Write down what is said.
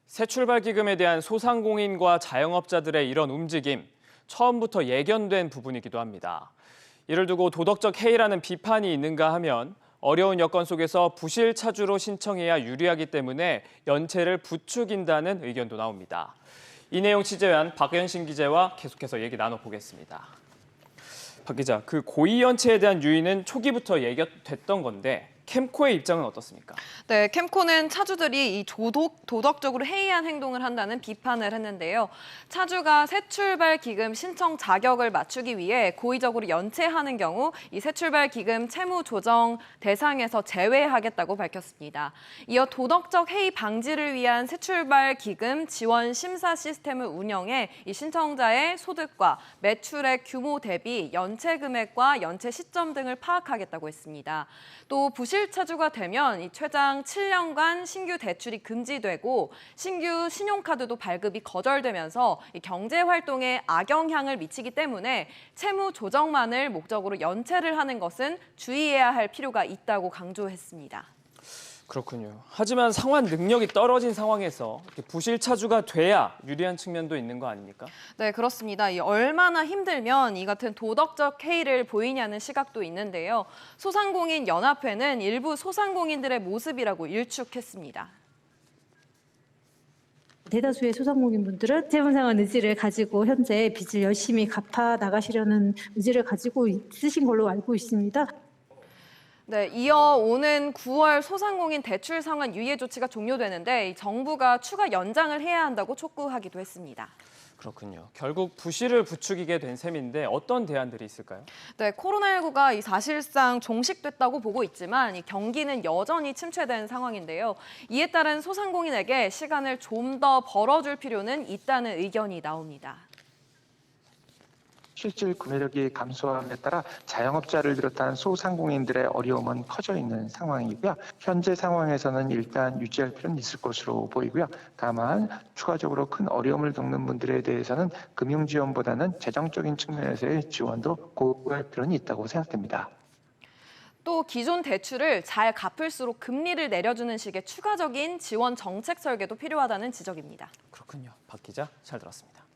새출발 기금에 대한 소상공인과 자영업자들의 이런 움직임, 처음부터 예견된 부분이기도 합니다. 이를 두고 도덕적 해이라는 비판이 있는가 하면 어려운 여건 속에서 부실 차주로 신청해야 유리하기 때문에 연체를 부추긴다는 의견도 나옵니다. 이 내용 취재한 박연신 기자와 계속해서 얘기 나눠보겠습니다. 박 기자, 그 고의 연체에 대한 유의는 초기부터 예견됐던 건데 캠코의 입장은 어떻습니까? 네, 캠코는 차주들이 이 도덕적으로 해이한 행동을 한다는 비판을 했는데요. 차주가 새출발 기금 신청 자격을 맞추기 위해 고의적으로 연체하는 경우 이 새출발 기금 채무 조정 대상에서 제외하겠다고 밝혔습니다. 이어 도덕적 해이 방지를 위한 새출발 기금 지원 심사 시스템을 운영해 이 신청자의 소득과 매출의 규모 대비 연체 금액과 연체 시점 등을 파악하겠다고 했습니다. 또 부실 차주가 되면 이 최장 7년간 신규 대출이 금지되고 신규 신용카드도 발급이 거절되면서 이 경제 활동에 악영향을 미치기 때문에 채무 조정만을 목적으로 연체를 하는 것은 주의해야 할 필요가 있다고 강조했습니다. 그렇군요. 하지만 상환 능력이 떨어진 상황에서 부실 차주가 돼야 유리한 측면도 있는 거 아닙니까? 네, 그렇습니다. 얼마나 힘들면 이 같은 도덕적 해이를 보이냐는 시각도 있는데요. 소상공인 연합회는 일부 소상공인들의 모습이라고 일축했습니다. 대다수의 소상공인분들은 재무상환 의지를 가지고 현재 빚을 열심히 갚아 나가시려는 의지를 가지고 있으신 걸로 알고 있습니다. 네, 이어 오는 9월 소상공인 대출 상환 유예 조치가 종료되는데 정부가 추가 연장을 해야 한다고 촉구하기도 했습니다. 그렇군요. 결국 부실을 부추기게 된 셈인데 어떤 대안들이 있을까요? 네, 코로나19가 사실상 종식됐다고 보고 있지만 이 경기는 여전히 침체된 상황인데요. 이에 따른 소상공인에게 시간을 좀 더 벌어줄 필요는 있다는 의견이 나옵니다. 실질 구매력이 감소함에 따라 자영업자를 비롯한 소상공인들의 어려움은 커져 있는 상황이고요. 현재 상황에서는 일단 유지할 필요는 있을 것으로 보이고요. 다만 추가적으로 큰 어려움을 겪는 분들에 대해서는 금융 지원보다는 재정적인 측면에서의 지원도 고려할 필요는 있다고 생각됩니다. 또 기존 대출을 잘 갚을수록 금리를 내려주는 식의 추가적인 지원 정책 설계도 필요하다는 지적입니다. 그렇군요. 박 기자, 잘 들었습니다.